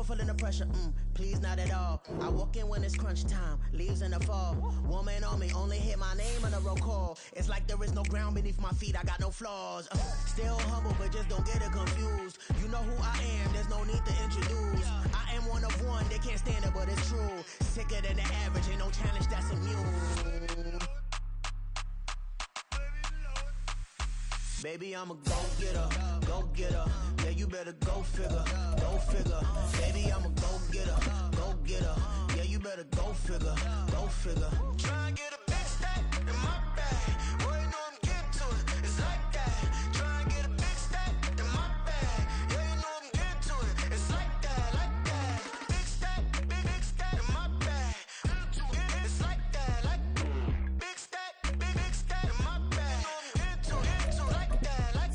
feeling the pressure, please not at all. I walk in when it's crunch time, leaves in the fall. Woman on me, only hit my name on a roll call. It's like there is no ground beneath my feet, I got no flaws. Still humble, but just don't get it confused. You know who I am, there's no need to introduce. I am one of one, they can't stand it, but it's true. Sicker than the average, ain't no challenge that's immune. Baby, I'm a go-getter, go-getter. Yeah, you better go figure, go figure. Baby, I'm a go-getter, go-getter. Yeah, you better go figure, go figure. Try and get a big stack in my bag. Boy, you know I'm getting to it, it's like that. Try and get a big stack in my bag. Yeah, you know I'm getting to it, it's like that, like that. Big stack in my bag. It's like that, like big stack in my bag. Get to it, like that, like.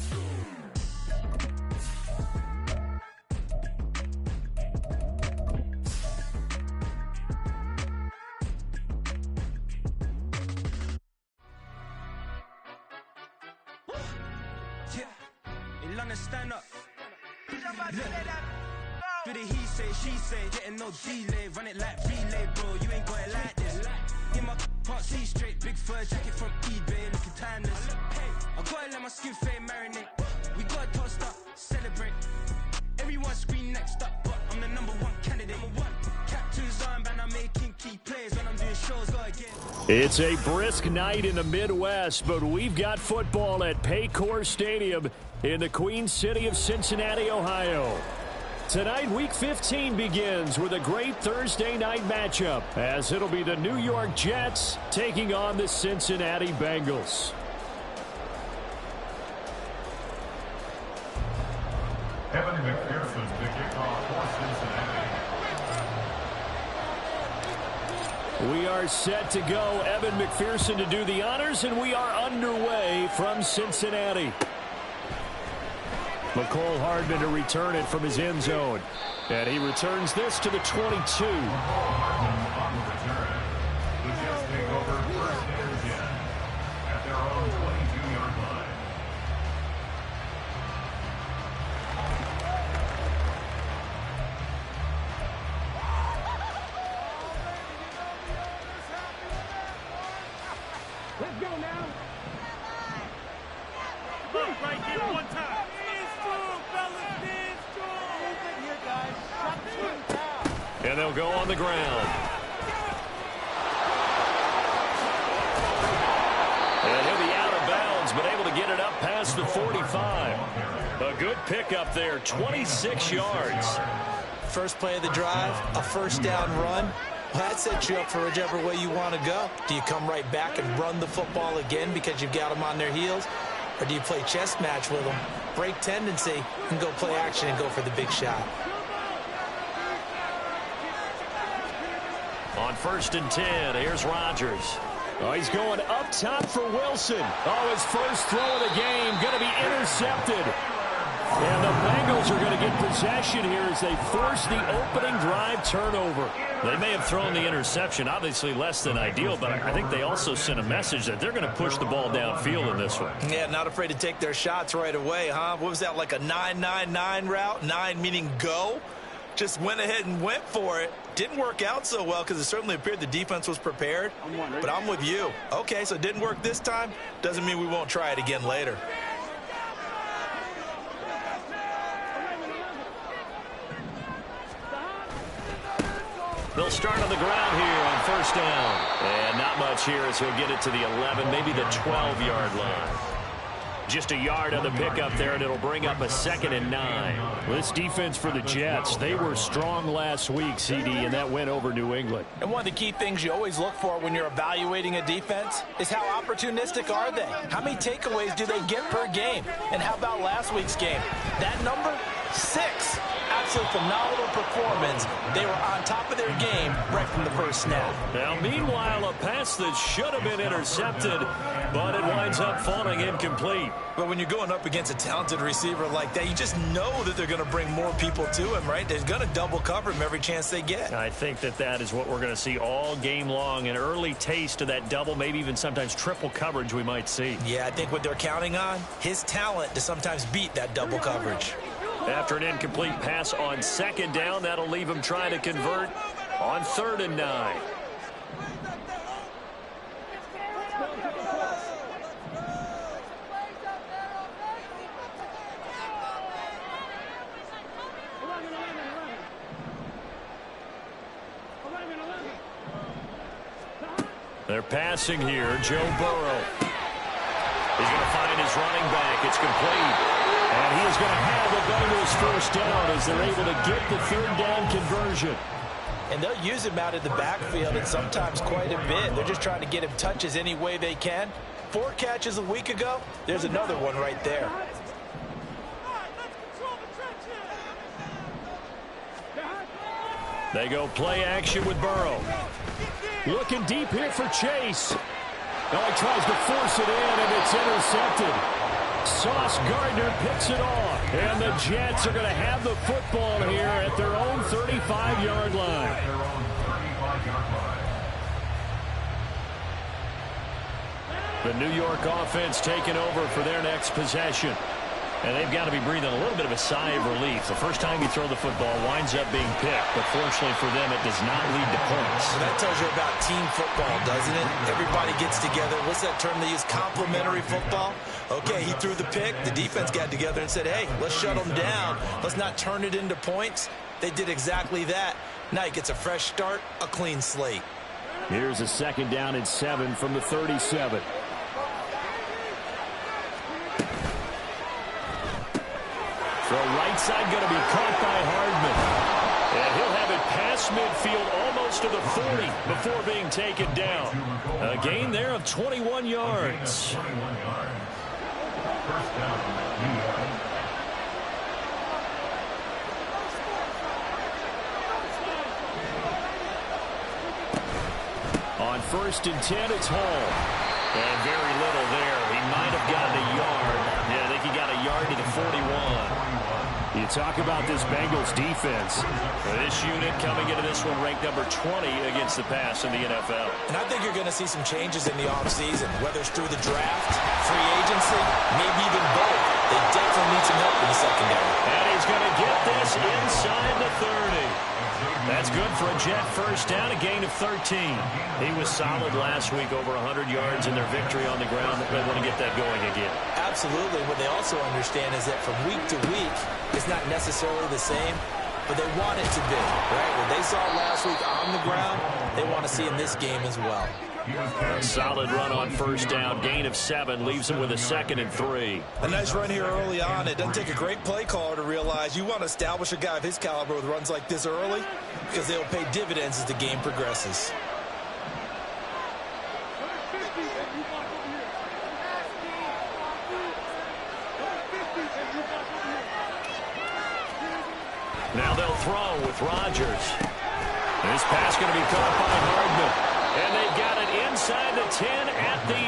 Stand up. Look. For the he say, she say, getting no delay, run it like relay, bro. You ain't got it like this. In my can't see straight, big fur jacket from eBay, looking timeless. Hey, I gotta let my skin fade marinate. We gotta toast up, celebrate. Everyone scream next up, but I'm the #1 candidate. Captain's armband, I'm making key plays when I'm doing shows. Go again. It's a brisk night in the Midwest, but we've got football at Paycor Stadium in the Queen City of Cincinnati, Ohio. Tonight, Week 15 begins with a great Thursday night matchup, as it'll be the New York Jets taking on the Cincinnati Bengals. Evan McPherson to kick off for Cincinnati. We are set to go. Evan McPherson to do the honors, and we are underway from Cincinnati. McCole Hardman to return it from his end zone. And he returns this to the 22. Hardman on the return. The Jets take over first and 10 at their own 22-yard line. Let's go now. Move right here one time. And they'll go on the ground. And he'll be out of bounds, but able to get it up past the 45. A good pickup there, 26 yards. First play of the drive, a first down run. Well, that sets you up for whichever way you want to go. Do you come right back and run the football again because you've got them on their heels? Or do you play chess match with them, break tendency, and go play action and go for the big shot? On 1st and 10, here's Rodgers. Oh, he's going up top for Wilson. Oh, his first throw of the game going to be intercepted. And the Bengals are going to get possession here as they force the opening drive turnover. They may have thrown the interception, obviously less than ideal, but I think they also sent a message that they're going to push the ball downfield in this one. Yeah, not afraid to take their shots right away, huh? What was that, like a 9-9-9 route? 9 meaning go? Just went ahead and went for it. Didn't work out so well because it certainly appeared the defense was prepared. But I'm with you. Okay, so it didn't work this time. Doesn't mean we won't try it again later. They'll start on the ground here on first down. And not much here as he'll get it to the 11, maybe the 12-yard line. Just a yard on the pickup there, and it'll bring up a 2nd and 9. Well, this defense for the Jets, they were strong last week, CD, and that went over New England. And one of the key things you always look for when you're evaluating a defense is how opportunistic are they? How many takeaways do they get per game? And how about last week's game? That number? 6. Absolute phenomenal performance. They were on top of their game right from the first snap. Now, meanwhile, a pass that should have been intercepted, but it winds up falling incomplete. But when you're going up against a talented receiver like that, you just know that they're going to bring more people to him, right? They're going to double cover him every chance they get. I think that is what we're going to see all game long, an early taste of that double, maybe even sometimes triple coverage we might see. Yeah, I think what they're counting on, his talent to sometimes beat that double coverage. after an incomplete pass on 2nd down. That'll leave them trying to convert on 3rd and 9. They're passing here. Joe Burrow. He's going to find his running back. It's complete. And he is going to have the Bengals first down as they're able to get the 3rd down conversion. And they'll use him out in the backfield, and sometimes quite a bit. They're just trying to get him touches any way they can. 4 catches a week ago. There's another one right there. They go play action with Burrow. Looking deep here for Chase. Now he tries to force it in, and it's intercepted. Sauce Gardner picks it off. And the Jets are going to have the football here at their own 35-yard line. The New York offense taking over for their next possession. And they've got to be breathing a little bit of a sigh of relief. The first time you throw the football winds up being picked, but fortunately for them, it does not lead to points. So that tells you about team football, doesn't it? Everybody gets together. What's that term they use? Complementary football? Okay, he threw the pick. The defense got together and said, hey, let's shut them down. Let's not turn it into points. They did exactly that. Now he gets a fresh start, a clean slate. Here's a 2nd down and 7 from the 37. The right side going to be caught by Hardman. And he'll have it past midfield almost to the 40 before being taken down. A gain there of 21 yards. First down, New York. On 1st and 10, it's Hall. And very little there. He might have gotten a yard. Yeah, I think he got a yard to the 41. You talk about this Bengals defense. This unit coming into this one ranked number 20 against the pass in the NFL. And I think you're going to see some changes in the offseason, whether it's through the draft, free agency, maybe even both. They definitely need some help in the secondary. And he's going to get this inside the 30. That's good for a Jet first down, a gain of 13. He was solid last week, over 100 yards in their victory on the ground. They want to get that going again. Absolutely. What they also understand is that from week to week, it's not necessarily the same, but they want it to be, right? What they saw last week on the ground, they want to see in this game as well. A solid run on first down, gain of 7, leaves him with a 2nd and 3. A nice run here early on. It doesn't take a great play caller to realize you want to establish a guy of his caliber with runs like this early because they'll pay dividends as the game progresses. Now they'll throw with Rodgers. This pass going to be caught by Hardman. And they've got it inside the 10 at the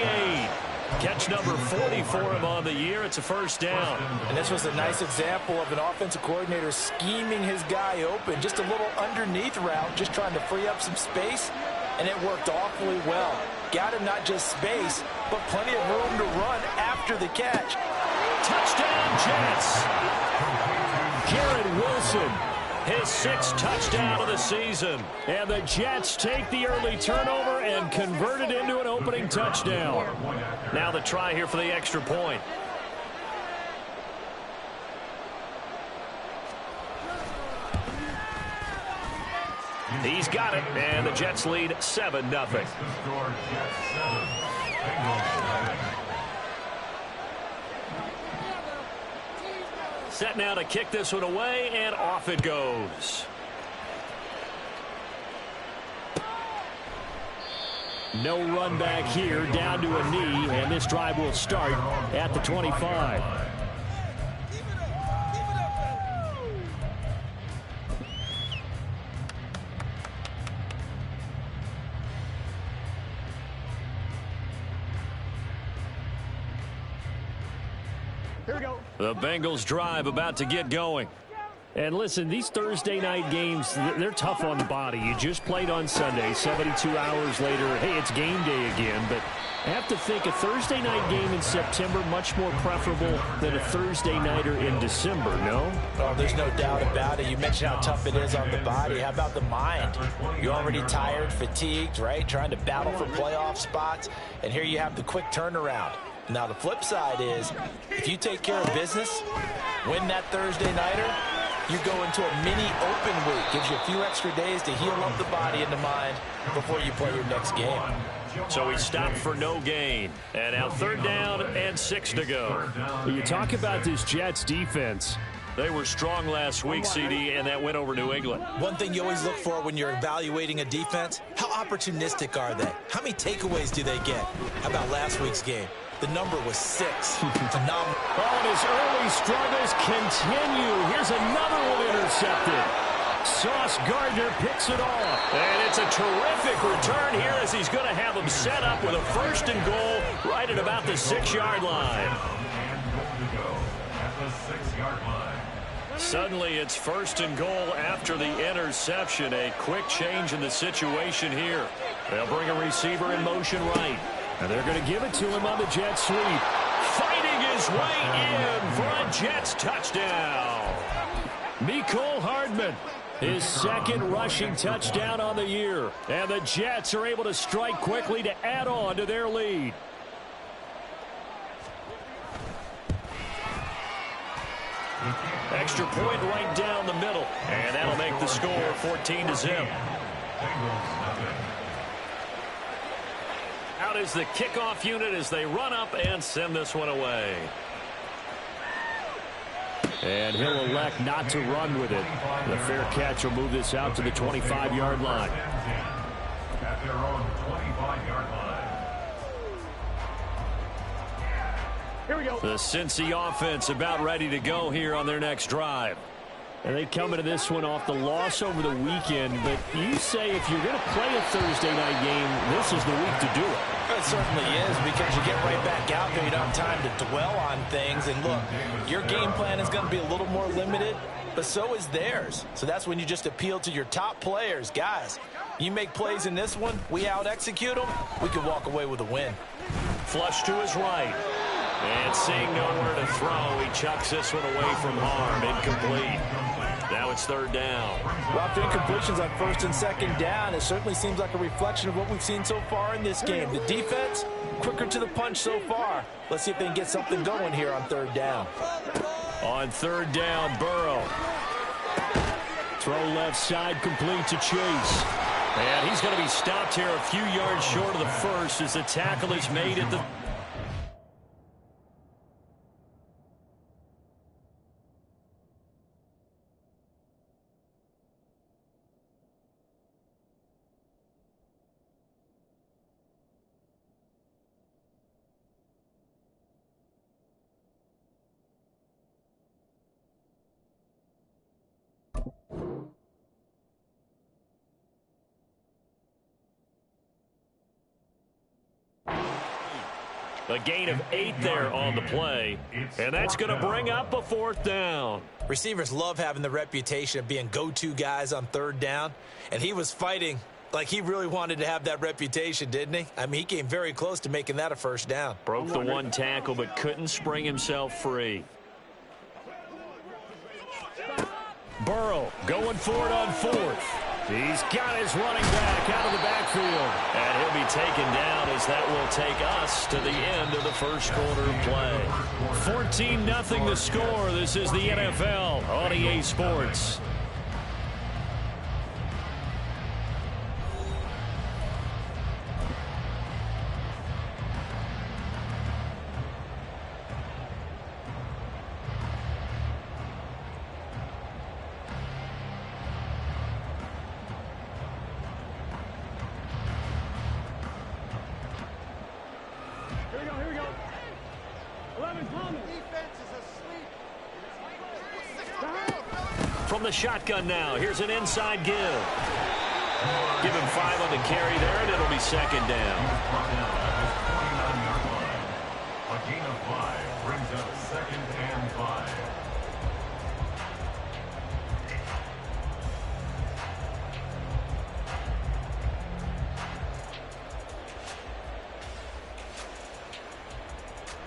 8. Catch number 40 for him on the year. It's a first down. And this was a nice example of an offensive coordinator scheming his guy open. Just a little underneath route, just trying to free up some space. And it worked awfully well. Got him not just space, but plenty of room to run after the catch. Touchdown, Jets. Garrett Wilson, his 6th touchdown of the season. And the Jets take the early turnover and convert it into an opening touchdown. Now the try here for the extra point. He's got it, and the Jets lead 7-0. Set now to kick this one away, and off it goes. No run back here, down to a knee, and this drive will start at the 25. Here we go. The Bengals drive about to get going. And listen, these Thursday night games, they're tough on the body. You just played on Sunday, 72 hours later, hey, it's game day again. But I have to think a Thursday night game in September much more preferable than a Thursday nighter in December, no? Oh, there's no doubt about it. You mentioned how tough it is on the body. How about the mind? You're already tired, fatigued, right? Trying to battle for playoff spots. And here you have the quick turnaround. Now, the flip side is, if you take care of business, win that Thursday nighter, you go into a mini open week. Gives you a few extra days to heal up the body and the mind before you play your next game. So he stopped for no gain. And now 3rd down and 6 to go. You talk about this Jets defense. They were strong last week, CD, and that went over New England. One thing you always look for when you're evaluating a defense, how opportunistic are they? How many takeaways do they get? How about last week's game? The number was 6. Phenomenal. Oh, and his early struggles continue. Here's another one intercepted. Sauce Gardner picks it off. And it's a terrific return here as he's going to have him set up with a 1st and goal right at about the 6-yard line. Suddenly it's 1st and goal after the interception. A quick change in the situation here. They'll bring a receiver in motion right. And they're going to give it to him on the jet sweep. Fighting his way in for a Jets touchdown. Mecole Hardman, his 2nd rushing touchdown on the year. And the Jets are able to strike quickly to add on to their lead. Extra point right down the middle. And that'll make the score 14-0. Out is the kickoff unit as they run up and send this one away. And he'll elect not to run with it. The fair catch will move this out to the 25-yard line. At their own 25-yard line. Here we go. The Cincy offense about ready to go here on their next drive. And they come into this one off the loss over the weekend. But you say if you're going to play a Thursday night game, this is the week to do it. It certainly is, because you get right back out there. You don't have time to dwell on things. And look, your game plan is going to be a little more limited, but so is theirs. So that's when you just appeal to your top players. Guys, you make plays in this one, we out-execute them, we can walk away with a win. Flush to his right. And seeing nowhere to throw, he chucks this one away from harm. Incomplete. Now it's 3rd down. Well, after incompletions on 1st and 2nd down, it certainly seems like a reflection of what we've seen so far in this game. The defense, quicker to the punch so far. Let's see if they can get something going here on 3rd down. On 3rd down, Burrow. Throw left side, complete to Chase. And he's going to be stopped here a few yards short of the 1st as the tackle is made at the... A gain of 8 there on the play, and that's going to bring up a 4th down. Receivers love having the reputation of being go-to guys on 3rd down, and he was fighting like he really wanted to have that reputation, didn't he? I mean, he came very close to making that a 1st down. Broke the 1 tackle, but couldn't spring himself free. Burrow going for it on 4th. He's got his running back out of the backfield. And he'll be taken down as that will take us to the end of the 1st quarter of play. 14-0 the score. This is the NFL on EA Sports. Here we go. 11 Thomas. From the shotgun now, here's an inside give. Give him 5 on the carry there, and it'll be 2nd down. A gain of 5 brings up 2nd and 5.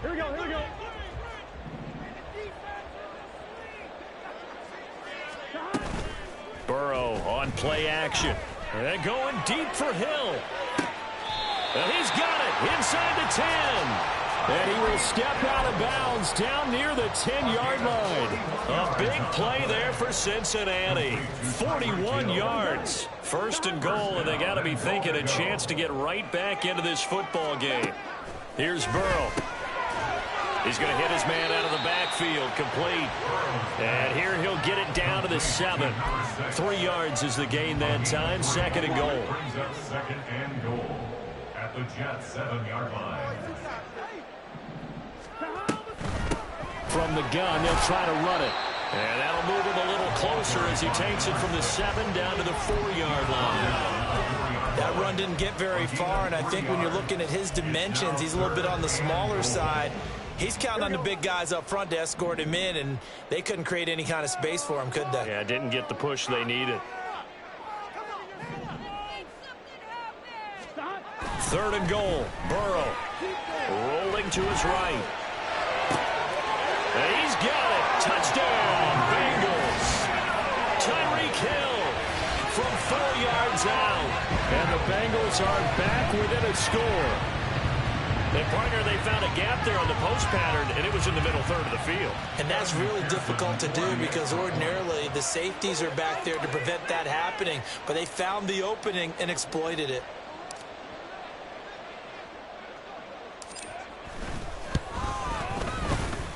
Here we go, here we go. Burrow on play action. And going deep for Hill. And he's got it inside the 10. And he will step out of bounds down near the 10-yard line. A big play there for Cincinnati. 41 yards. First and goal, and they got to be thinking a chance to get right back into this football game. Here's Burrow. He's going to hit his man out of the backfield, complete. And here he'll get it down to the 7. 3 yards is the gain that time. Second and goal. Brings up second and goal at the Jets 7-yard line. From the gun, they'll try to run it. And that'll move him a little closer as he takes it from the 7 down to the 4-yard line. That run didn't get very far, and I think when you're looking at his dimensions, he's a little bit on the smaller side. He's counting on the big guys up front to escort him in, and they couldn't create any kind of space for him, could they? Yeah, didn't get the push they needed. Third and goal. Burrow rolling to his right. And he's got it. Touchdown, Bengals. Tyreek Hill from 4 yards out. And the Bengals are back within a score. And partner, they found a gap there on the post pattern, and it was in the middle third of the field. And that's really difficult to do because ordinarily the safeties are back there to prevent that happening. But they found the opening and exploited it.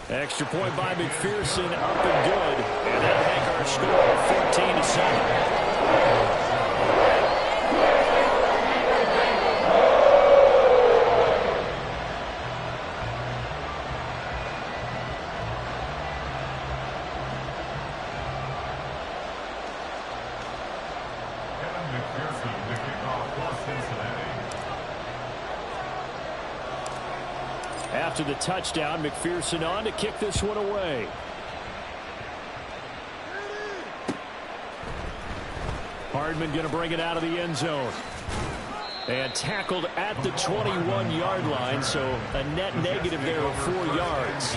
Extra point by McPherson, up and good. And that'll make our score 14-7. After the touchdown, McPherson on to kick this one away. Hardman going to bring it out of the end zone. And tackled at the 21-yard line, so a net negative there of 4 yards.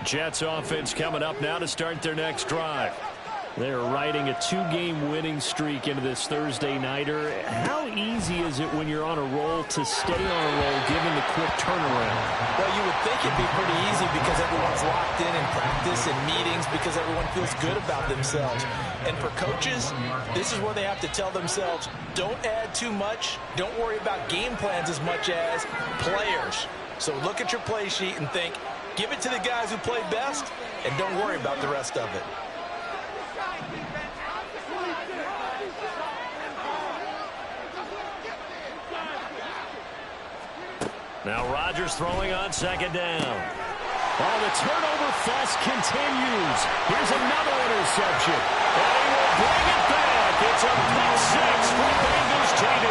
Jets offense coming up now to start their next drive. They're riding a 2-game winning streak into this Thursday nighter. How easy is it when you're on a roll to stay on a roll given the quick turnaround? Well, you would think it'd be pretty easy because everyone's locked in practice and meetings because everyone feels good about themselves. And for coaches, this is where they have to tell themselves, don't add too much. Don't worry about game plans as much as players. So look at your play sheet and think, give it to the guys who play best, and don't worry about the rest of it. Now Rodgers throwing on second down. Oh, the turnover fest continues. Here's another interception. And he will bring it back. It's a pick six for Bengals TD.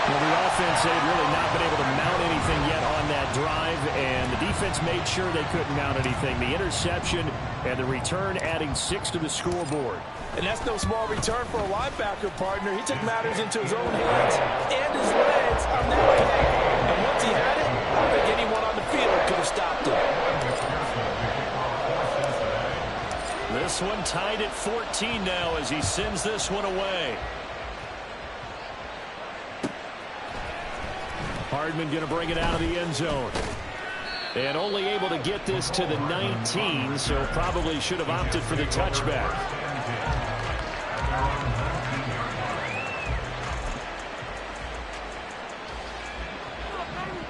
Well, the offense, they'd really not been able to mount anything yet on that drive, and the defense made sure they couldn't mount anything. The interception and the return adding 6 to the scoreboard. And that's no small return for a linebacker, partner. He took matters into his own hands and his legs on that play. And once he had it, I don't think anyone on the field could have stopped him. This one tied at 14 now as he sends this one away. Hardman going to bring it out of the end zone. And only able to get this to the 19, so probably should have opted for the touchback.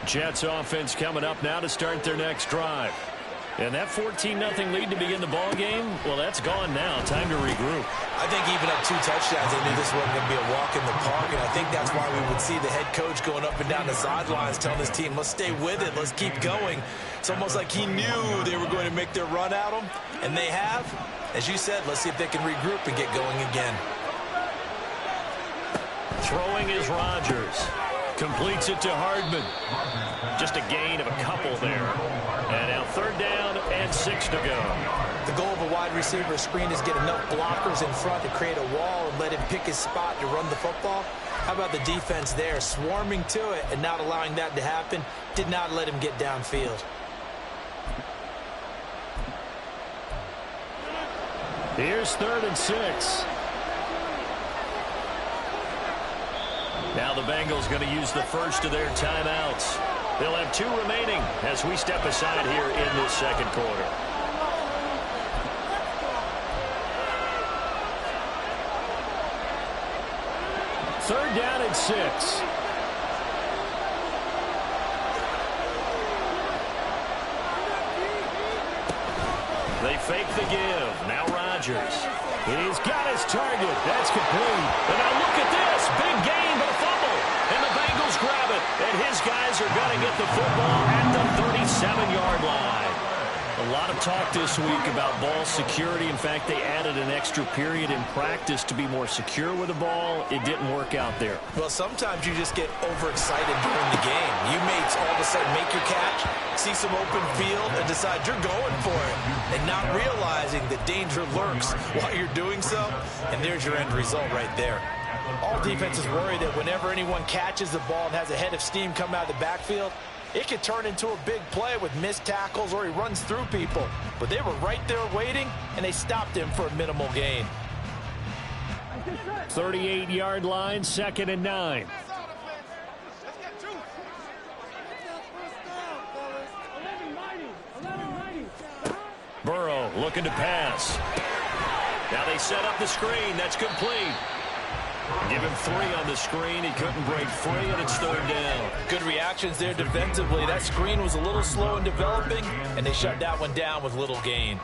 Jets offense coming up now to start their next drive. And that 14-0 lead to begin the ball game, well, that's gone now. Time to regroup. I think even up 2 touchdowns, they knew this wasn't going to be a walk in the park, and I think that's why we would see the head coach going up and down the sidelines telling his team, let's stay with it, let's keep going. It's almost like he knew they were going to make their run at him, and they have. As you said, let's see if they can regroup and get going again. Throwing is Rodgers. Completes it to Hardman. Just a gain of a couple there. And now 3rd down and 6 to go. The goal of a wide receiver screen is get enough blockers in front to create a wall and let him pick his spot to run the football. How about the defense there, swarming to it and not allowing that to happen? Did not let him get downfield. Here's 3rd and 6. Now the Bengals going to use the first of their timeouts. They'll have 2 remaining as we step aside here in this 2nd quarter. Third down and 6. They fake the give. Now Rodgers. He's got his target. That's complete. And now look at this. Big gain, but a fumble. And the Bengals grab it. And his guys are going to get the football at the 37-yard line. A lot of talk this week about ball security. In fact, they added an extra period in practice to be more secure with the ball. It didn't work out there. Well, sometimes you just get overexcited during the game. You may all of a sudden make your catch, see some open field, and decide you're going for it, and not realizing the danger lurks while you're doing so, and there's your end result right there. All defenses worry that whenever anyone catches the ball and has a head of steam come out of the backfield, it could turn into a big play with missed tackles or he runs through people. But they were right there waiting, and they stopped him for a minimal gain. 38-yard line, 2nd and 9. Burrow looking to pass. Now they set up the screen. That's complete. Give him 3 on the screen. He couldn't break free, and it's 3rd down. Good reactions there defensively. That screen was a little slow in developing, and they shut that one down with little gain.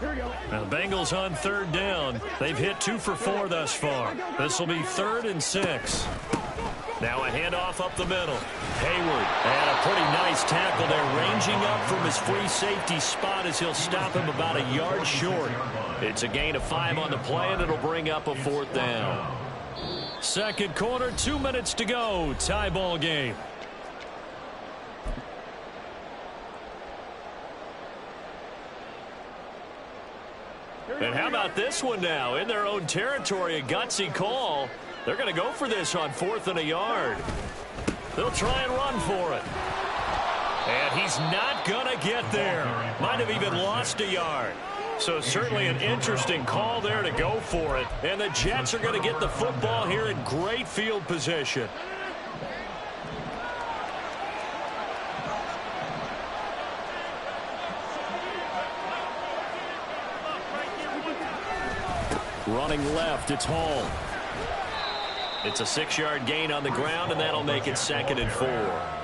Now the Bengals on 3rd down. They've hit 2 for 4 thus far. This will be 3rd and 6. Now a handoff up the middle. Hayward, and a pretty nice tackle there, ranging up from his free safety spot as he'll stop him about a yard short. It's a gain of 5 on the play, and it'll bring up a 4th down. 2nd quarter, 2 minutes to go. Tie ball game. And how about this one now? In their own territory, a gutsy call. They're going to go for this on 4th and a yard. They'll try and run for it. And he's not going to get there. Might have even lost a yard. So certainly an interesting call there to go for it. And the Jets are going to get the football here in great field position. Running left, it's Hall. It's a 6-yard gain on the ground, and that'll make it 2nd and 4.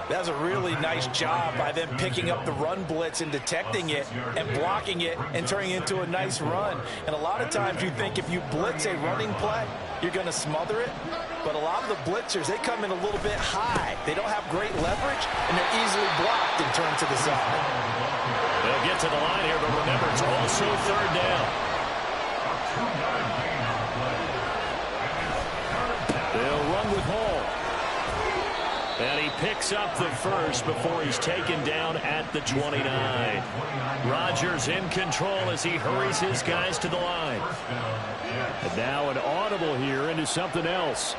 That was a really nice job by them picking up the run blitz and detecting it and blocking it and turning it into a nice run. And a lot of times you think if you blitz a running play, you're going to smother it. But a lot of the blitzers, they come in a little bit high. They don't have great leverage, and they're easily blocked and turned to the side. They'll get to the line here, but remember, it's also 3rd down. They'll run with Hall. And he picks up the first before he's taken down at the 29. Rodgers in control as he hurries his guys to the line. And now an audible here into something else.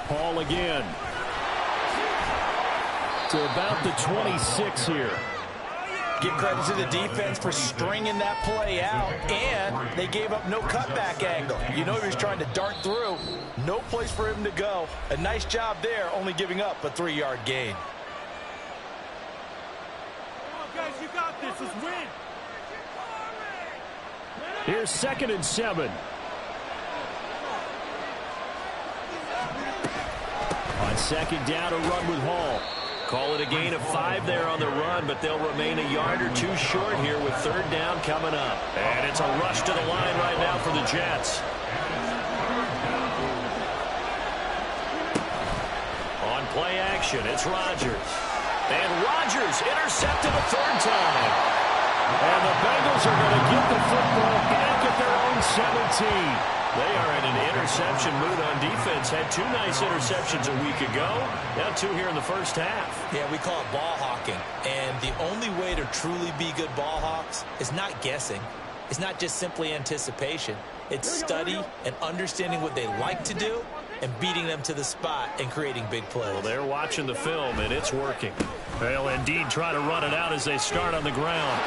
Hall again. To about the 26 here. Give credit to the defense for stringing that play out, and they gave up no cutback angle. You know he was trying to dart through. No place for him to go. A nice job there, only giving up a 3-yard gain. Come on, guys, you got this. Let's win. Here's 2nd and 7. On 2nd down, a run with Hall. Call it a gain of 5 there on the run, but they'll remain a yard or 2 short here with 3rd down coming up. And it's a rush to the line right now for the Jets. On play action, it's Rodgers. And Rodgers intercepted a third time. And the Bengals are going to get the football back at their own 17. They are in an interception mood on defense. Had 2 nice interceptions a week ago. Now 2 here in the first half. Yeah, we call it ball hawking. And the only way to truly be good ball hawks is not guessing. It's not just simply anticipation. It's study and understanding what they like to do and beating them to the spot and creating big plays. Well, they're watching the film, and it's working. They'll indeed try to run it out as they start on the ground.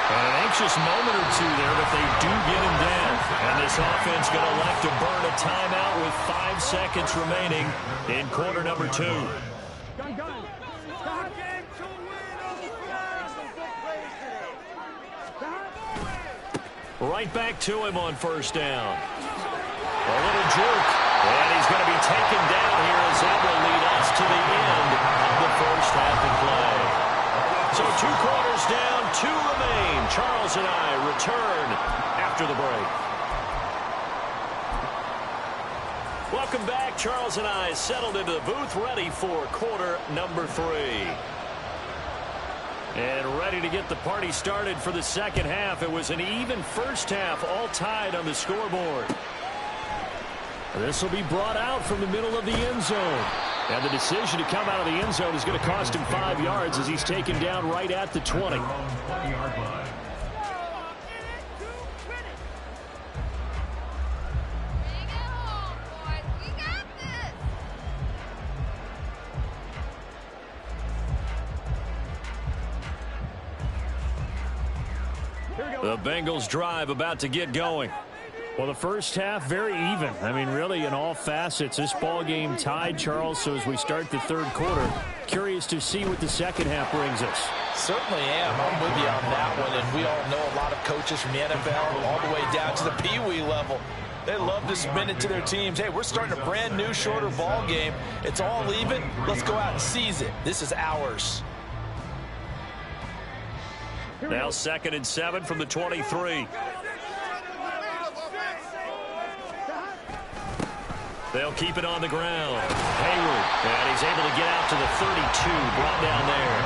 And an anxious moment or 2 there, but they do get him down. And this offense going to elect to burn a timeout with 5 seconds remaining in quarter number 2. Right back to him on first down. A little juke, and he's going to be taken down here as that will lead us to the end of the first half of play. So 2 quarters down, 2 remain. Charles and I return after the break. Welcome back. Charles and I settled into the booth, ready for quarter number 3. And ready to get the party started for the second half. It was an even first half, all tied on the scoreboard. This will be brought out from the middle of the end zone. And the decision to come out of the end zone is going to cost him 5 yards as he's taken down right at the 20. The Bengals drive about to get going. Well, the first half, very even. I mean, really, in all facets, this ball game tied, Charles. So as we start the third quarter, curious to see what the second half brings us. Certainly am. I'm with you on that one. And we all know a lot of coaches from the NFL all the way down to the Pee-wee level. They love to spin it to their teams. Hey, we're starting a brand new, shorter ball game. It's all even. Let's go out and seize it. This is ours. Now 2nd and 7 from the 23. They'll keep it on the ground. Hayward, and he's able to get out to the 32, brought down there.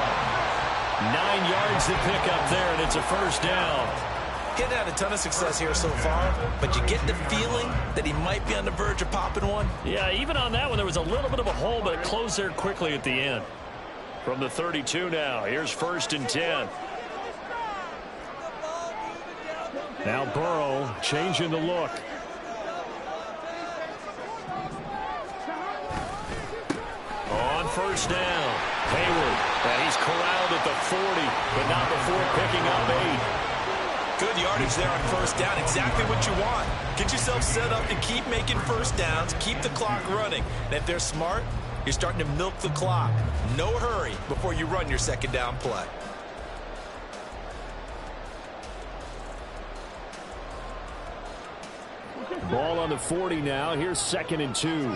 9 yards to pick up there, and it's a first down. Getting had a ton of success here so far, but you get the feeling that he might be on the verge of popping one. Yeah, even on that one, there was a little bit of a hole, but it closed there quickly at the end. From the 32 now, here's 1st and 10. Now Burrow changing the look. On first down, Hayward, and he's corralled at the 40, but not before picking up 8. Good yardage there on first down, exactly what you want. Get yourself set up and keep making first downs, keep the clock running. And if they're smart, you're starting to milk the clock. No hurry before you run your second down play. Ball on the 40 now. Here's 2nd and 2.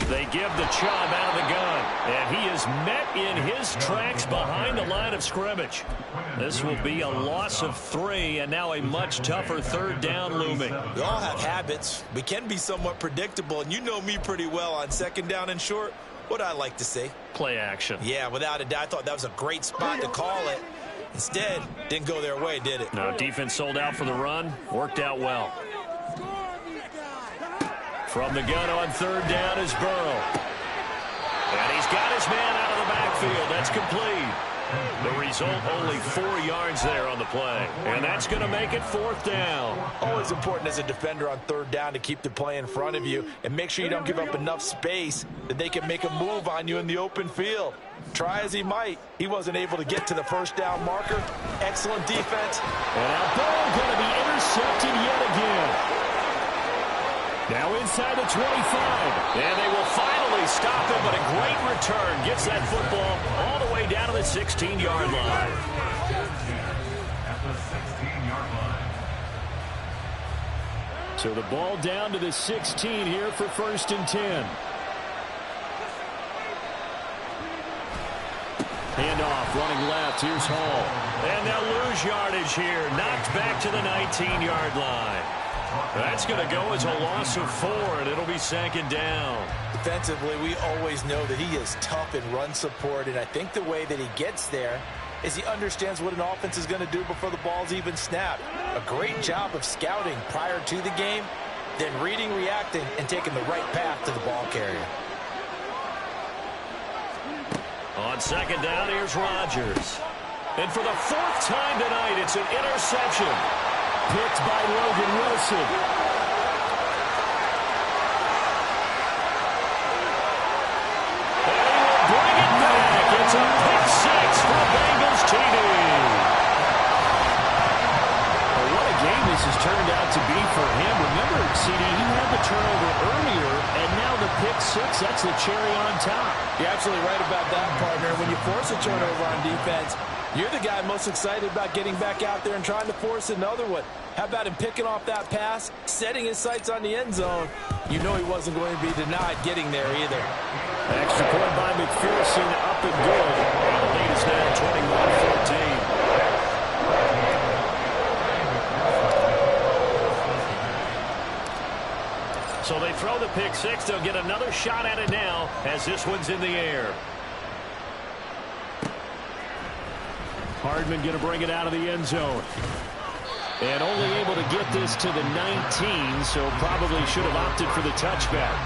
They give the Chubb out of the gun, and he is met in his tracks behind the line of scrimmage. This will be a loss of 3, and now a much tougher 3rd down looming. We all have habits. We can be somewhat predictable, and you know me pretty well on 2nd down and short. What I like to see. Play action. Yeah, without a doubt. I thought that was a great spot to call it. Instead, didn't go their way, did it? No, defense sold out for the run. Worked out well. From the gun on 3rd down is Burrow. And he's got his man out of the backfield. That's complete. The result, only 4 yards there on the play. And that's going to make it 4th down. Always important as a defender on 3rd down to keep the play in front of you and make sure you don't give up enough space that they can make a move on you in the open field. Try as he might, he wasn't able to get to the first down marker. Excellent defense. And now Burrow going to be intercepted yet again. Now inside the 25, and they will finally stop him, but a great return gets that football all the way down to the 16-yard line. At the 16-yard line. So the ball down to the 16 here for 1st and 10. Handoff, running left, here's Hall. And they'll lose yardage here, knocked back to the 19-yard line. That's going to go as a loss of 4, and it'll be 2nd down. Defensively, we always know that he is tough in run support, and I think the way that he gets there is he understands what an offense is going to do before the ball's even snapped. A great job of scouting prior to the game, then reading, reacting, and taking the right path to the ball carrier. On 2nd down, here's Rodgers. And for the 4th time tonight, it's an interception. Picked by Logan Wilson. And he will bring it back. It's a pick 6 for Bengals TD. Well, what a game this has turned out to be for him. Remember, CD, he had the turnover earlier, and now the pick 6, that's the cherry on top. You're absolutely right about that, partner. When you force a turnover on defense, you're the guy most excited about getting back out there and trying to force another one. How about him picking off that pass, setting his sights on the end zone? You know he wasn't going to be denied getting there either. Extra point by McPherson, up and good. And the lead is now 21-14. So they throw the pick 6. They'll get another shot at it now as this one's in the air. Hardman going to bring it out of the end zone. And only able to get this to the 19, so probably should have opted for the touchback.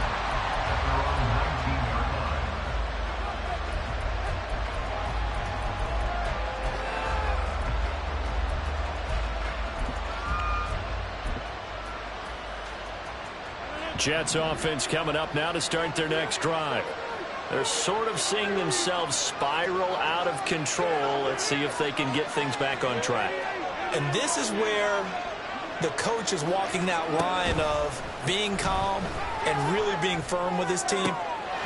Jets offense coming up now to start their next drive. They're sort of seeing themselves spiral out of control. Let's see if they can get things back on track. And this is where the coach is walking that line of being calm and really being firm with his team.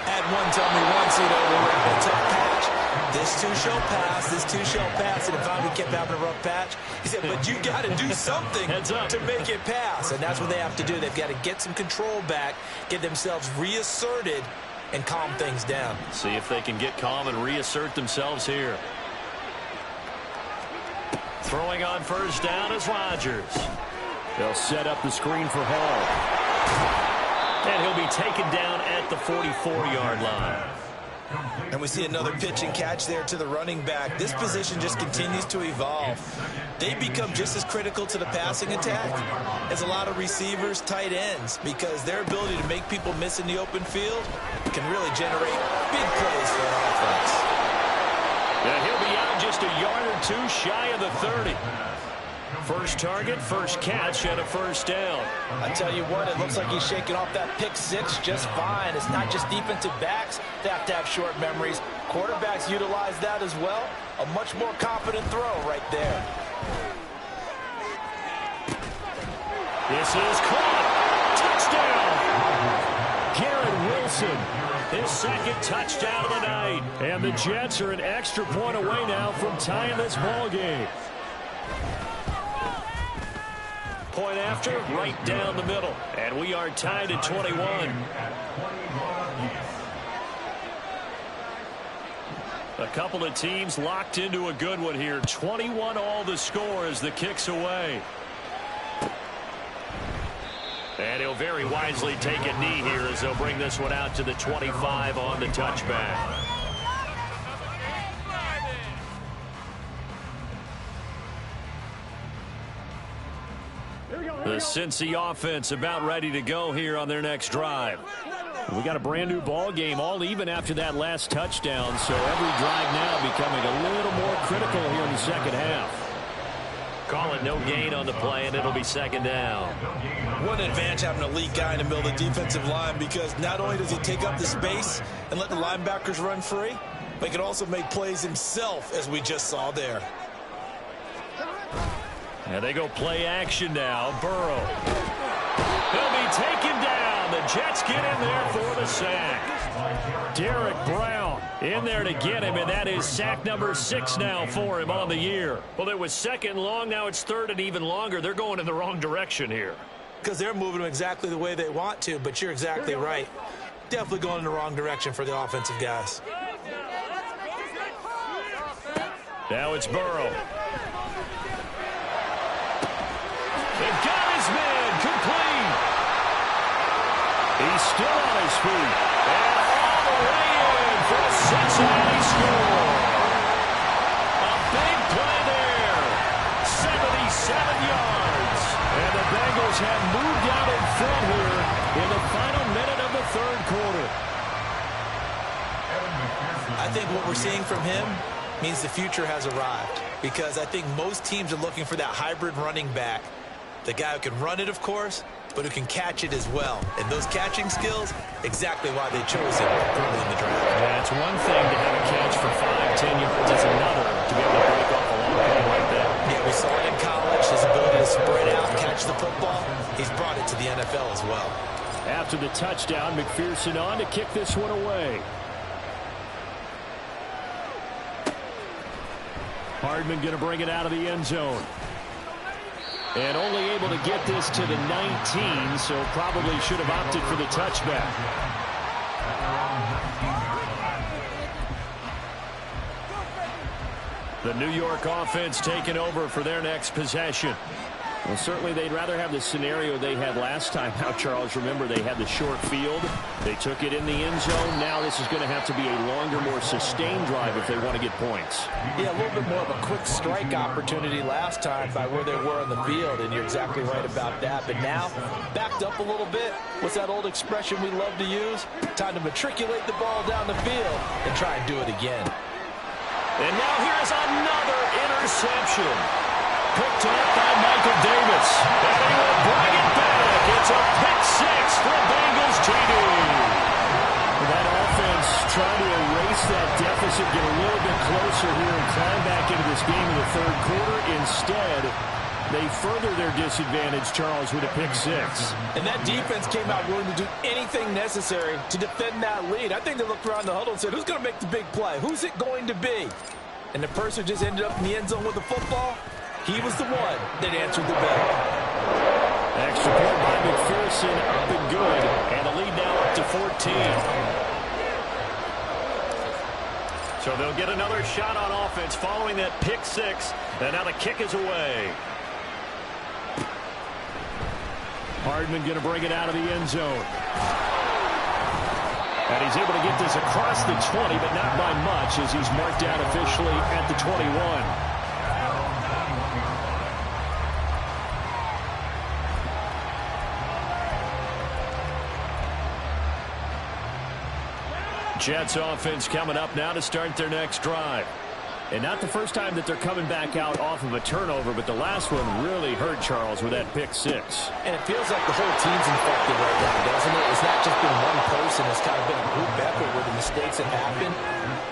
Had one tell me once, we're in a tough patch. This too shall pass, this too shall pass. And if I kept having a rough patch, he said, but you got to do something to make it pass. And that's what they have to do. They've got to get some control back, get themselves reasserted, and calm things down. See if they can get calm and reassert themselves here. Throwing on 1st down is Rodgers. They'll set up the screen for Hall. And he'll be taken down at the 44-yard line. And we see another pitch and catch there to the running back. This position just continues to evolve. They become just as critical to the passing attack as a lot of receivers, tight ends, because their ability to make people miss in the open field can really generate big plays for an offense. Yeah, he'll be out just a yard or 2 shy of the 30. First target, first catch, and a 1st down. I tell you what, it looks like he's shaking off that pick 6 just fine. It's not just defensive backs that have to have short memories. Quarterbacks utilize that as well. A much more confident throw right there. This is caught. Touchdown. Garrett Wilson, his 2nd touchdown of the night. And the Jets are an extra point away now from tying this ball game. Point after, right down the middle. And we are tied at 21. A couple of teams locked into a good one here. 21 all the score as the kick's away. And he'll very wisely take a knee here as they'll bring this one out to the 25 on the touchback. The Cincy offense about ready to go here on their next drive. We got a brand new ball game, all even after that last touchdown, so every drive now becoming a little more critical here in the 2nd half. Call it no gain on the play, and it'll be 2nd down. What an advantage having a elite guy in the middle of the defensive line, because not only does he take up the space and let the linebackers run free, but he can also make plays himself, as we just saw there. And they go play action now. Burrow. He'll be taken down. The Jets get in there for the sack. Derek Brown in there to get him, and that is sack number 6 now for him on the year. Well, it was 2nd long. Now it's 3rd and even longer. They're going in the wrong direction here. Because they're moving them exactly the way they want to, but you're exactly right. Definitely going in the wrong direction for the offensive guys. Now it's Burrow. They've got his man complete. He's still on his feet. And all the way in for a Cincinnati score. A big play there. 77 yards. And the Bengals have moved out in front here in the final minute of the third quarter. I think what we're seeing from him means the future has arrived, because I think most teams are looking for that hybrid running back. The guy who can run it, of course, but who can catch it as well. And those catching skills, exactly why they chose him early in the draft. Yeah, it's one thing to have a catch for 5-10 yards. It's another to be able to break off a long play like that. Yeah, we saw it in college, his ability to spread out and catch the football. He's brought it to the NFL as well. After the touchdown, McPherson on to kick this one away. Hardman going to bring it out of the end zone. And only able to get this to the 19, so probably should have opted for the touchback. The New York offense taking over for their next possession. Well, certainly they'd rather have the scenario they had last time out, Charles. Remember, they had the short field. They took it in the end zone. Now this is going to have to be a longer, more sustained drive if they want to get points. Yeah, a little bit more of a quick strike opportunity last time by where they were on the field, and you're exactly right about that. But now, backed up a little bit. What's that old expression we love to use? Time to matriculate the ball down the field and try and do it again. And now here's another interception. Picked up by Michael Davis. And he will bring it back. It's a pick six for Bengals TD. That offense trying to erase that deficit, get a little bit closer here and climb back into this game in the third quarter. Instead, they further their disadvantage, Charles, with a pick six. And that defense came out willing to do anything necessary to defend that lead. I think they looked around the huddle and said, who's going to make the big play? Who's it going to be? And the person just ended up in the end zone with the football. He was the one that answered the bell. Extra point by McPherson, up and good. And the lead now up to 14. So they'll get another shot on offense following that pick six. And now the kick is away. Hardman going to bring it out of the end zone. And he's able to get this across the 20, but not by much, as he's marked out officially at the 21. Jets offense coming up now to start their next drive. And not the first time that they're coming back out off of a turnover, but the last one really hurt Charles with that pick six. And it feels like the whole team's infected right now, doesn't it? It's not just been one person. It's kind of been a group effort where the mistakes have happened.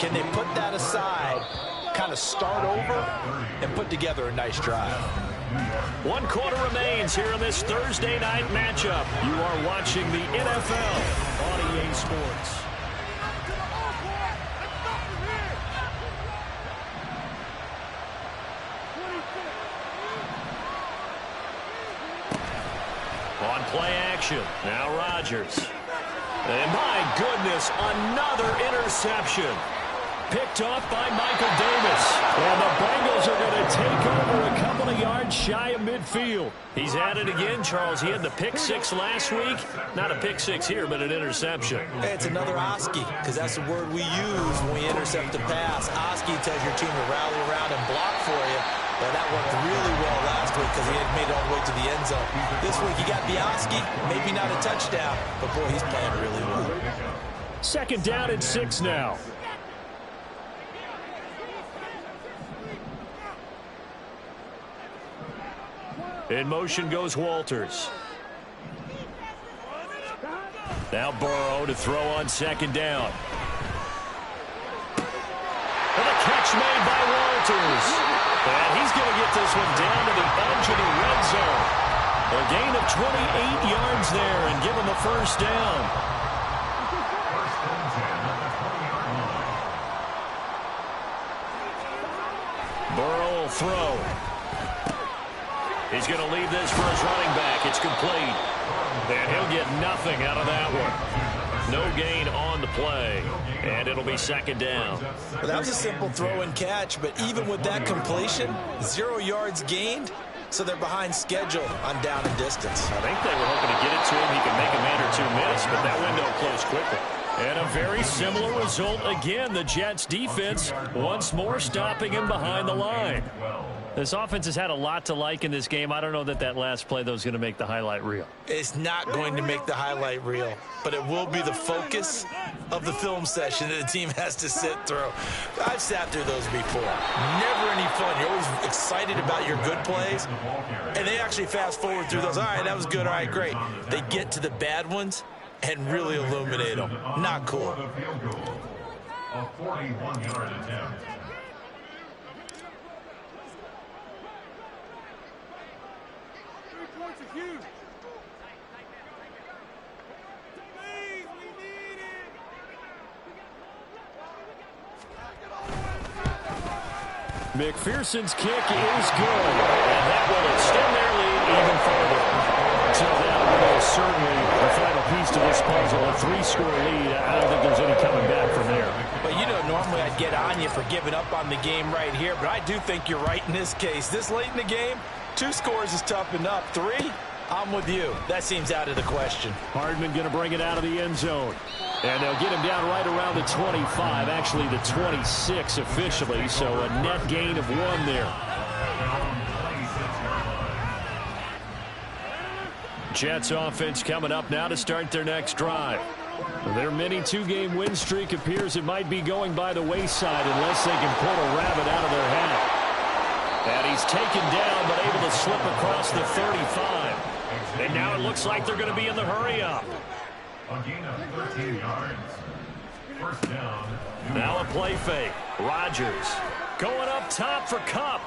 Can they put that aside, kind of start over, and put together a nice drive? 1 quarter remains here in this Thursday night matchup. You are watching the NFL on EA Sports. On play action, now Rodgers. And my goodness, another interception. Picked off by Michael Davis. And the Bengals are going to take over a couple of yards shy of midfield. He's at it again, Charles. He had the pick six last week. Not a pick six here, but an interception. Hey, it's another Oski, because that's the word we use when we intercept a pass. Oski tells your team to rally around and block for you. Well, that worked really well last week because he had made it all the way to the end zone. This week he got the Oski, maybe not a touchdown, but boy, he's playing really well. Second down and 6 now. In motion goes Walters. Now Burrow to throw on second down. And a catch made by Walters. And he's going to get this one down to the edge of the red zone. A gain of 28 yards there and give him the first down. Burrow will throw. He's going to leave this for his running back. It's complete. And he'll get nothing out of that one. No gain on the play. And it'll be second down. Well, that was a simple throw and catch, but even with that completion, 0 yards gained, so they're behind schedule on down and distance. I think they were hoping to get it to him. He could make a man or two miss, but that window closed quickly. And a very similar result again. The Jets defense once more stopping him behind the line. This offense has had a lot to like in this game. I don't know that that last play, though, is going to make the highlight reel. It's not going to make the highlight reel, but it will be the focus of the film session that the team has to sit through. I've sat through those before. Never any fun. You're always excited about your good plays, and they actually fast forward through those. All right, that was good. All right, great. They get to the bad ones and really illuminate them. Not cool. A 41-yard attempt. McPherson's kick is good, and that will extend their lead even further. So that will certainly the final piece to this puzzle, a 3-score lead. I don't think there's any coming back from there. But you know, normally I'd get on you for giving up on the game right here, but I do think you're right in this case. This late in the game, 2 scores is tough enough. 3, I'm with you. That seems out of the question. Hardman going to bring it out of the end zone. And they'll get him down right around the 25, actually the 26 officially, so a net gain of 1 there. Jets offense coming up now to start their next drive. Their mini 2-game win streak appears it might be going by the wayside unless they can pull a rabbit out of their hat. And he's taken down but able to slip across the 35. And now it looks like they're going to be in the hurry-up. A gain of 13 yards. First down. Now a play fake. Rodgers going up top for Kupp.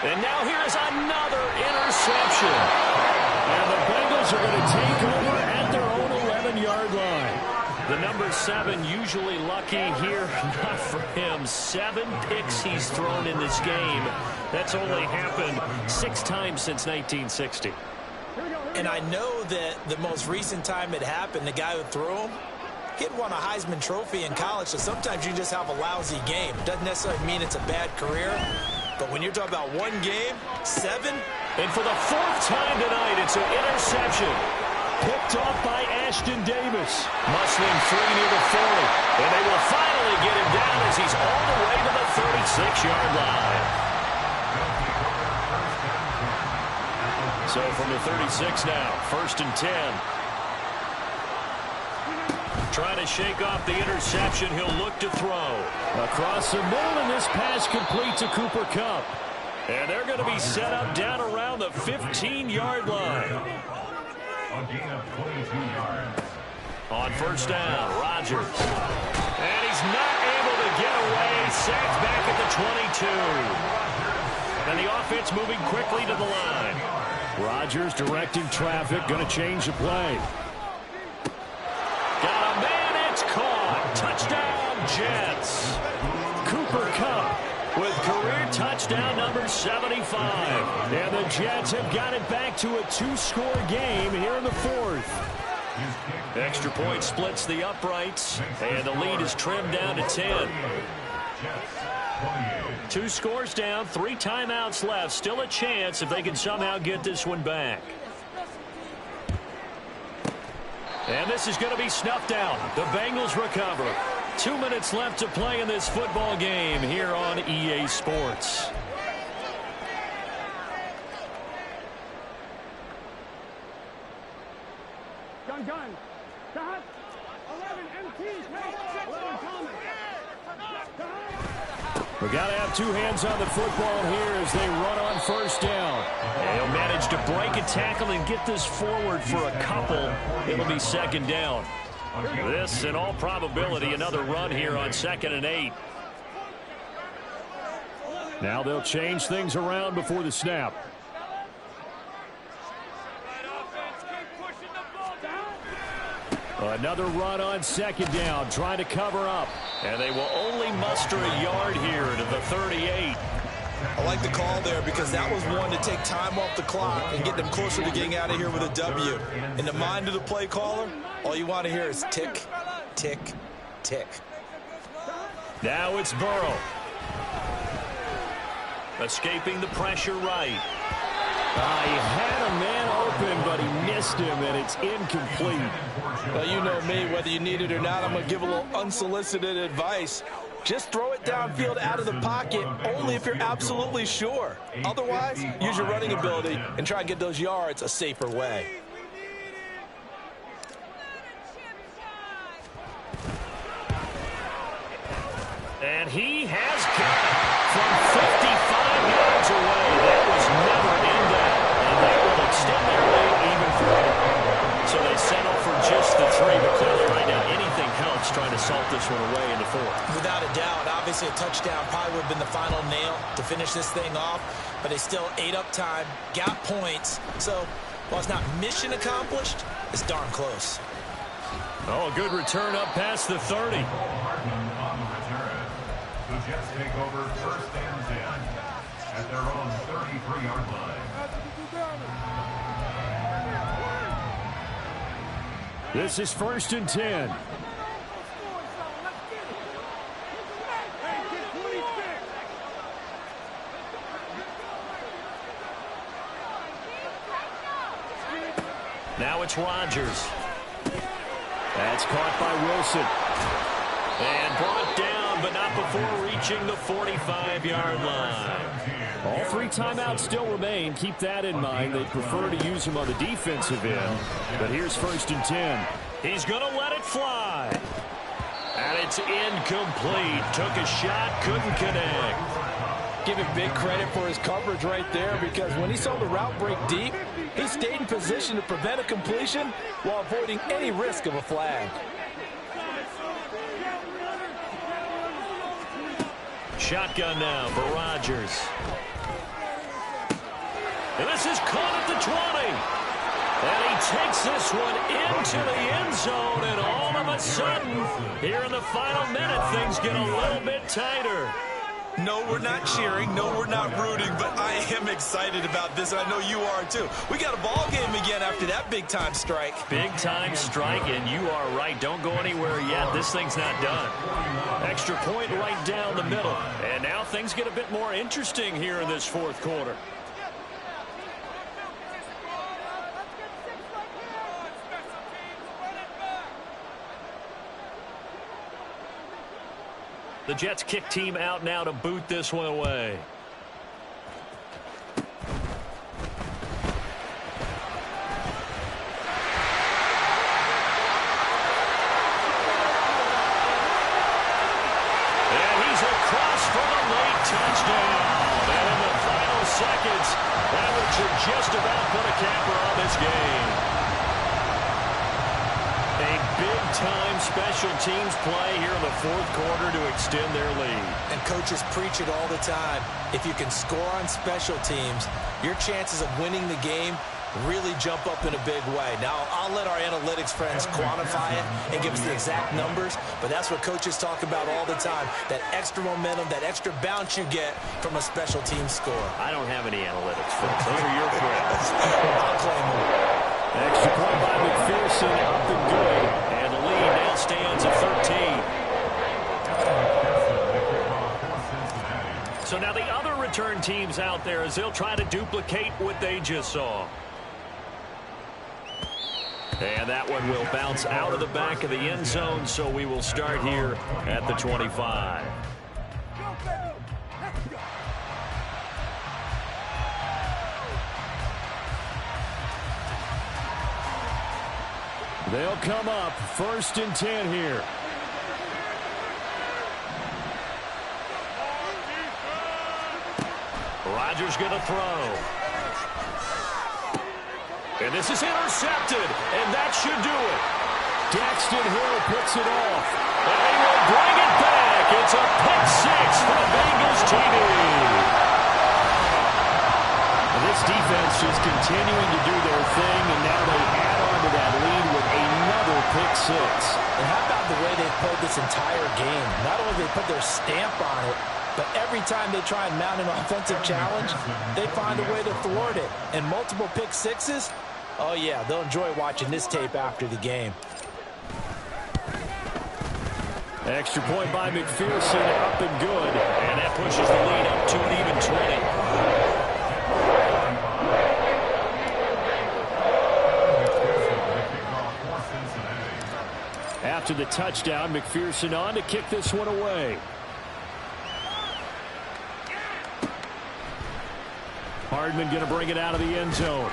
And now here's another interception. And the Bengals are going to take over at their own 11-yard line. The number 7 usually lucky here. Not for him. 7 picks he's thrown in this game. That's only happened 6 times since 1960. And I know that the most recent time it happened, the guy who threw him, he had won a Heisman Trophy in college, so sometimes you just have a lousy game. Doesn't necessarily mean it's a bad career, but when you're talking about 1 game, 7. And for the 4th time tonight, it's an interception. Picked off by Ashton Davis. Musling free near the 40. And they will finally get him down as he's all the way to the 36-yard line. So from the 36 now, 1st and 10. Trying to shake off the interception. He'll look to throw. Across the middle, and this pass complete to Cooper Kupp. And they're going to be set up down around the 15-yard line. A gain of 22 yards. On 1st down, Rodgers. And he's not able to get away. Sacked back at the 22. And the offense moving quickly to the line. Rodgers directing traffic, going to change the play. Got a man, it's caught. Touchdown, Jets. Cooper Kupp with career touchdown number 75. And the Jets have got it back to a 2-score game here in the 4th. Extra point splits the uprights, and the lead is trimmed down to 10. 2 scores down, 3 timeouts left. Still a chance if they can somehow get this one back. And this is going to be snuffed out. The Bengals recover. 2 minutes left to play in this football game here on EA Sports. Gun. Stop. 11 MT. 11 Thomas. We got to have 2 hands on the football here as they run on 1st down. And he'll manage to break a tackle and get this forward for a couple. It'll be 2nd down. This, in all probability, another run here on 2nd and 8. Now they'll change things around before the snap. Another run on 2nd down, trying to cover up. And they will only muster a yard here to the 38. I like the call there because that was one to take time off the clock and get them closer to getting out of here with a W. In the mind of the play caller, all you want to hear is tick, tick, tick. Now it's Burrow. Escaping the pressure right. He had a man open, but he missed him, and it's incomplete. Well, you know me, whether you need it or not, I'm going to give a little unsolicited advice. Just throw it downfield out of the pocket, only if you're absolutely sure. Otherwise, use your running ability and try and get those yards a safer way. And he has got it from 55 yards away. That was never in doubt. And they will extend their lead even further. So they settle for just the 3. But clearly right now, anything helps trying to salt this one away in the 4th. Without a doubt, obviously a touchdown probably would have been the final nail to finish this thing off. But they still ate up time, got points. So while it's not mission accomplished, it's darn close. Oh, a good return up past the 30. The Jets take over 1st and 10 at their own 33-yard line. This is 1st and 10. Now it's Rodgers. That's caught by Wilson. And brought down, but not before reaching the 45-yard line. All 3 timeouts still remain. Keep that in mind. They'd prefer to use him on the defensive end. But here's 1st and 10. He's going to let it fly. And it's incomplete. Took a shot, couldn't connect. Give him big credit for his coverage right there, because when he saw the route break deep, he stayed in position to prevent a completion while avoiding any risk of a flag. Shotgun now for Rodgers. And this is caught at the 20. And he takes this one into the end zone, and all of a sudden, here in the final minute, things get a little bit tighter. No, we're not cheering. No, we're not rooting, but I am excited about this, and I know you are too. We got a ball game again after that big-time strike. Big-time strike, and you are right. Don't go anywhere yet. This thing's not done. Extra point right down the middle. And now things get a bit more interesting here in this 4th quarter. The Jets kick team out now to boot this one away. And he's across for the late touchdown. And in the final seconds, that one should just about put a capper on this game. A big-time special teams play here in the 4th quarter to extend their lead. And coaches preach it all the time. If you can score on special teams, your chances of winning the game really jump up in a big way. Now, I'll let our analytics friends quantify it and give us the exact numbers, but that's what coaches talk about all the time, that extra momentum, that extra bounce you get from a special team score. I don't have any analytics, folks. Those are your friends. I'll claim them. Extra point by McPherson, up and good. And the lead now stands at 13. So now the other return teams out there as they'll try to duplicate what they just saw. And that one will bounce out of the back of the end zone, so we will start here at the 25. They'll come up 1st and 10 here. Rodgers going to throw. And this is intercepted, and that should do it. Daxton Hill picks it off. And they will bring it back. It's a pick 6 for the Bengals TD. This defense just continuing to do their thing, and now they add on to that lead with another pick 6. And how about the way they played this entire game? Not only did they put their stamp on it, but every time they try and mount an offensive challenge, they find a way to thwart it. And multiple pick 6s, oh yeah, they'll enjoy watching this tape after the game. Extra point by McPherson, up and good. And that pushes the lead up to an even 20. After the touchdown, McPherson on to kick this one away. Hardman going to bring it out of the end zone.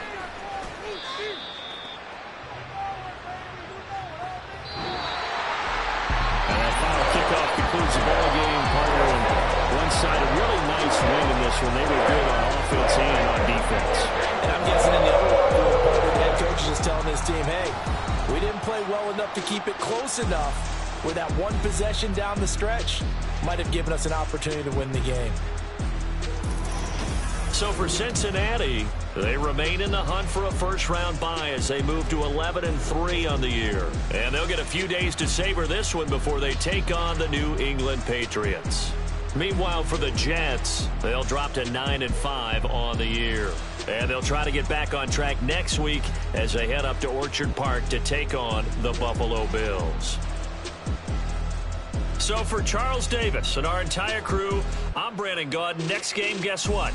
And that final kickoff concludes the ball game, partner. And one side, a really nice win in this one. They were good on offense and on defense. And I'm guessing in the other locker room, partner, the head coach is just telling this team, hey, we didn't play well enough to keep it close enough where that one possession down the stretch might have given us an opportunity to win the game. So for Cincinnati, they remain in the hunt for a first-round bye as they move to 11-3 on the year. And they'll get a few days to savor this one before they take on the New England Patriots. Meanwhile, for the Jets, they'll drop to 9-5 on the year. And they'll try to get back on track next week as they head up to Orchard Park to take on the Buffalo Bills. So for Charles Davis and our entire crew, I'm Brandon Gaudin. Next game, guess what?